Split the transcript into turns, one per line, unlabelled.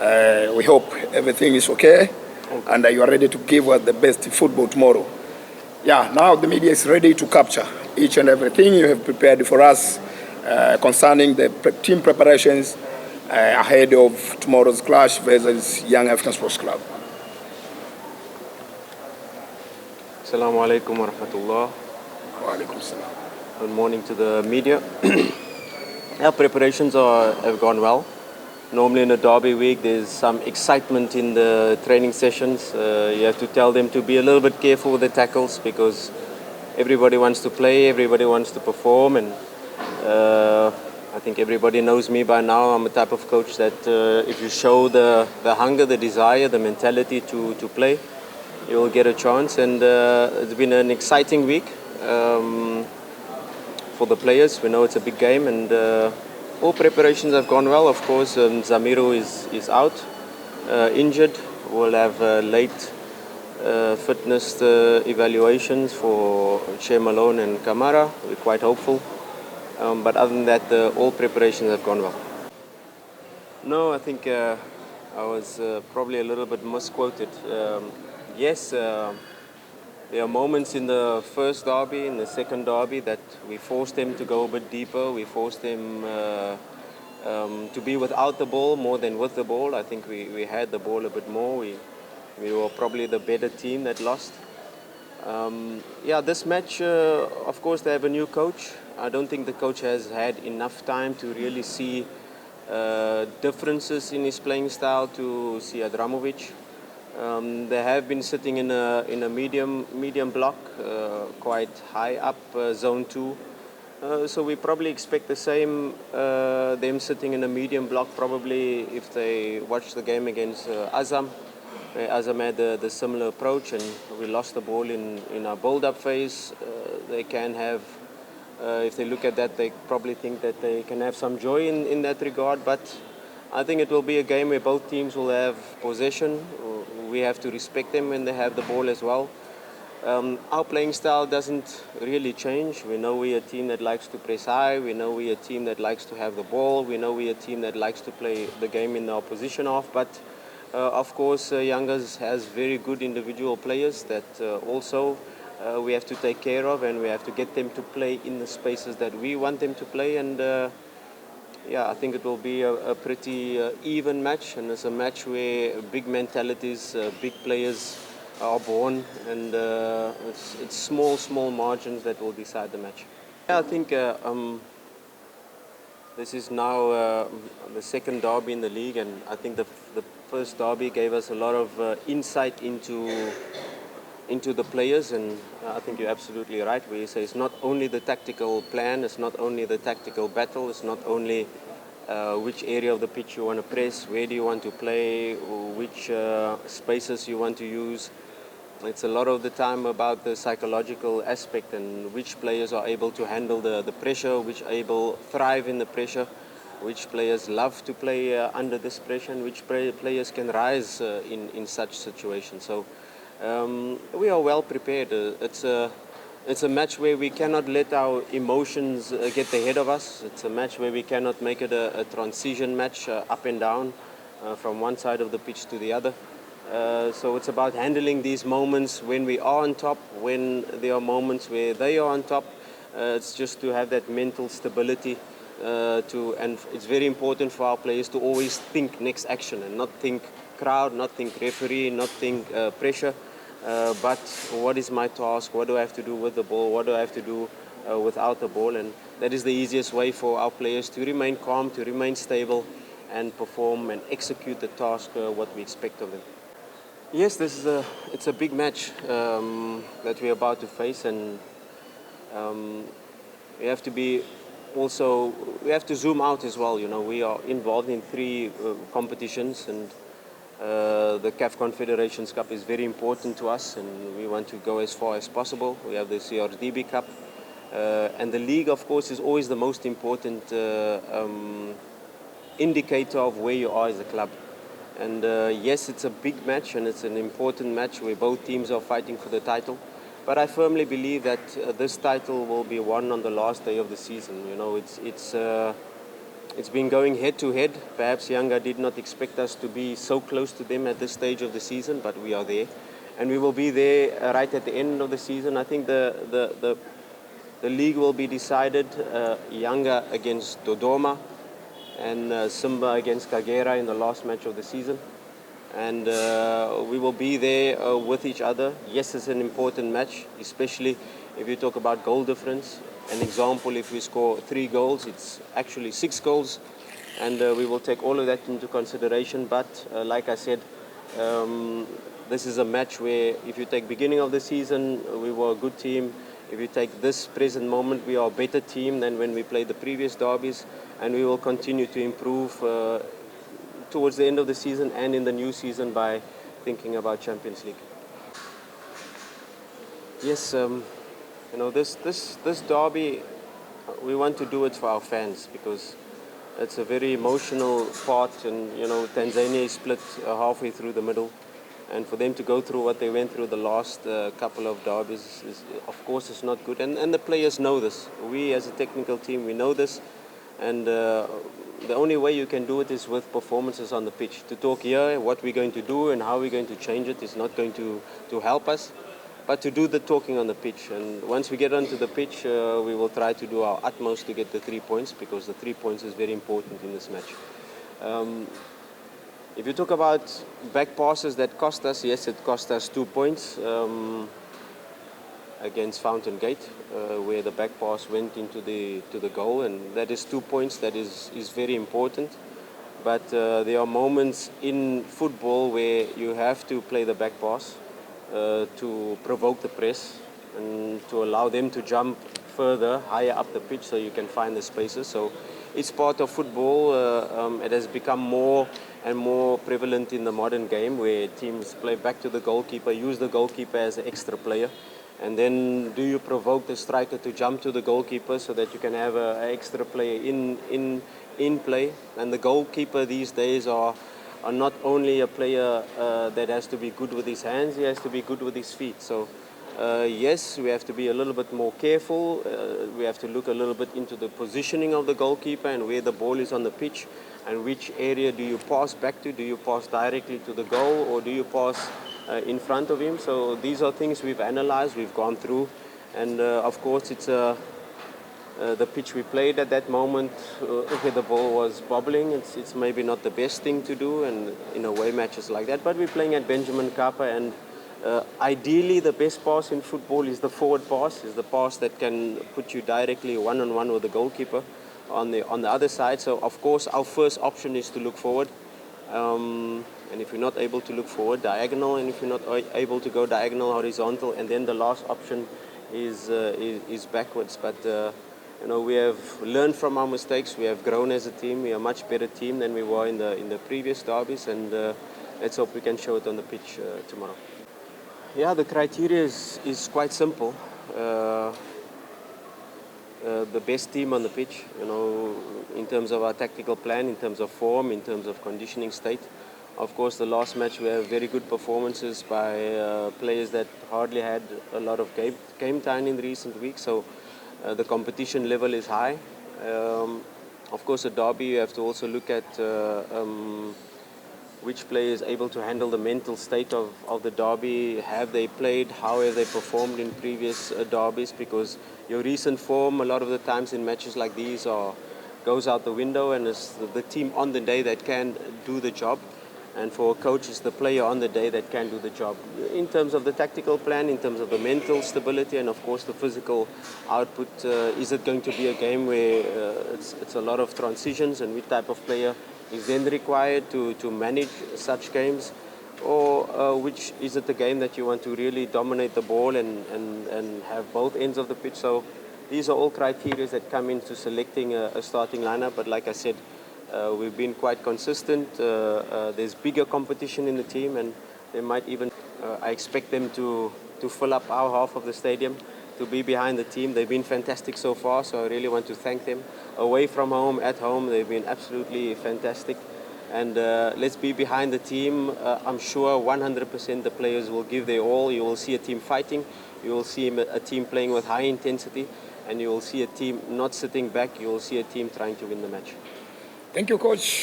We hope everything is okay, and you are ready to give us the best football tomorrow. Yeah, now the media is ready to capture each and everything you have prepared for us concerning the team preparations ahead of tomorrow's clash versus Young African Sports Club.
Assalamu alaikum wa rahmatullah.
Wa alaikum salam.
Good morning to the media. Our preparations have gone well. Normally in a derby week there's some excitement in the training sessions. You have to tell them to be a little bit careful with the tackles because everybody wants to play, everybody wants to perform, and I think everybody knows me by now. I'm a type of coach that if you show the hunger, the desire, the mentality to play, you will get a chance. And it's been an exciting week for the players. We know it's a big game, and all preparations have gone well. Of course, Zamiru is out, injured. We'll have late fitness evaluations for Shea Malone and Kamara. We're quite hopeful. But other than that, all preparations have gone well. No, I think I was probably a little bit misquoted. Yes, there are moments in the first derby, in the second derby, that we forced them to go a bit deeper. We forced them to be without the ball more than with the ball. I think we had the ball a bit more. We were probably the better team that lost. Yeah, this match, of course, they have a new coach. I don't think the coach has had enough time to really see differences in his playing style to see Adramovic. They have been sitting in a medium block, quite high up, zone 2. So we probably expect the same, them sitting in a medium block probably if they watch the game against Azam. Azam had the similar approach, and we lost the ball in our build-up phase. They can have, if they look at that, they probably think that they can have some joy in that regard. But I think it will be a game where both teams will have possession. We have to respect them when they have the ball as well. Our playing style doesn't really change. We know we're a team that likes to press high. We know we're a team that likes to have the ball. We know we're a team that likes to play the game in the opposition half. But of course, Yanga has very good individual players that also we have to take care of, and we have to get them to play in the spaces that we want them to play. And yeah, I think it will be a pretty even match, and it's a match where big mentalities, big players are born, and it's small margins that will decide the match. Yeah, I think this is now the second derby in the league, and I think the first derby gave us a lot of insight into the players, and I think you're absolutely right where you say it's not only the tactical plan, it's not only the tactical battle, it's not only which area of the pitch you want to press, where do you want to play, which spaces you want to use. It's a lot of the time about the psychological aspect and which players are able to handle the pressure, which able thrive in the pressure, which players love to play under this pressure, and which players can rise in such situations. So we are well prepared. It's a match where we cannot let our emotions get the head of us. It's a match where we cannot make it a transition match up and down from one side of the pitch to the other. So it's about handling these moments when we are on top, when there are moments where they are on top. It's just to have that mental stability and it's very important for our players to always think next action and not think crowd, not think referee, not think pressure. But what is my task? What do I have to do with the ball? What do I have to do without the ball? And that is the easiest way for our players to remain calm, to remain stable, and perform and execute the task what we expect of them. Yes, it's a big match that we're about to face, and we have to be also, we have to zoom out as well. You know, we are involved in 3 competitions, and the CAF Confederations Cup is very important to us, and we want to go as far as possible. We have the CRDB Cup, and the league, of course, is always the most important indicator of where you are as a club. And yes, it's a big match, and it's an important match where both teams are fighting for the title. But I firmly believe that this title will be won on the last day of the season. You know, It's been going head to head. Perhaps Yanga did not expect us to be so close to them at this stage of the season, but we are there. And we will be there right at the end of the season. I think the league will be decided Yanga against Dodoma and Simba against Kagera in the last match of the season. And we will be there with each other. Yes, it's an important match, especially if you talk about goal difference. An example, if we score 3 goals, it's actually 6 goals, and we will take all of that into consideration. But like I said, this is a match where if you take beginning of the season, we were a good team. If you take this present moment, we are a better team than when we played the previous derbies, and we will continue to improve towards the end of the season and in the new season by thinking about Champions League. Yes, this derby, we want to do it for our fans because it's a very emotional part, and Tanzania is split halfway through the middle, and for them to go through what they went through the last couple of derbies is, of course, it's not good, and the players know this. We as a technical team, we know this, and the only way you can do it is with performances on the pitch. To talk here what we're going to do and how we're going to change it is not going to help us, but to do the talking on the pitch. And once we get onto the pitch, we will try to do our utmost to get the 3 points, because the 3 points is very important in this match. If you talk about back passes that cost us, yes, it cost us 2 points against Fountain Gate, where the back pass went into the goal, and that is 2 points. That is very important. But there are moments in football where you have to play the back pass to provoke the press and to allow them to jump further, higher up the pitch, so you can find the spaces. So it's part of football. It has become more and more prevalent in the modern game, where teams play back to the goalkeeper, use the goalkeeper as an extra player, and then do you provoke the striker to jump to the goalkeeper so that you can have an extra player in play. And the goalkeeper these days are not only a player that has to be good with his hands, he has to be good with his feet. So yes, we have to be a little bit more careful. We have to look a little bit into the positioning of the goalkeeper and where the ball is on the pitch, and which area do you pass back to. Do you pass directly to the goal, or do you pass in front of him? So these are things we've analyzed, we've gone through, and of course it's the pitch we played at that moment, where the ball was bobbling. It's maybe not the best thing to do, and in away matches like that. But we're playing at Benjamin Kappa, and ideally the best pass in football is the forward pass, is the pass that can put you directly one-on-one with the goalkeeper on the other side. So of course our first option is to look forward. And if you're not able to look forward, diagonal, and if you're not able to go diagonal, horizontal, and then the last option is backwards. But we have learned from our mistakes. We have grown as a team. We are a much better team than we were in the previous derbies, and let's hope we can show it on the pitch tomorrow. Yeah, the criteria is quite simple. The best team on the pitch, in terms of our tactical plan, in terms of form, in terms of conditioning state. Of course, the last match we have very good performances by players that hardly had a lot of game time in the recent weeks. So the competition level is high. Of course, a derby, you have to also look at which player is able to handle the mental state of the derby. Have they played? How have they performed in previous derbies? Because your recent form, a lot of the times in matches like these, goes out the window, and it's the team on the day that can do the job. And for a coach, it's the player on the day that can do the job. In terms of the tactical plan, in terms of the mental stability, and of course the physical output, is it going to be a game where it's a lot of transitions, and which type of player is then required to manage such games? Or which is it the game that you want to really dominate the ball and have both ends of the pitch? So these are all criteria that come into selecting a starting lineup. But like I said, we've been quite consistent. There's bigger competition in the team, and they might even, I expect them to fill up our half of the stadium, to be behind the team. They've been fantastic so far, so I really want to thank them. Away from home, at home, they've been absolutely fantastic. And let's be behind the team. I'm sure 100% the players will give their all. You will see a team fighting. You will see a team playing with high intensity. And you will see a team not sitting back. You will see a team trying to win the match.
Thank you, coach.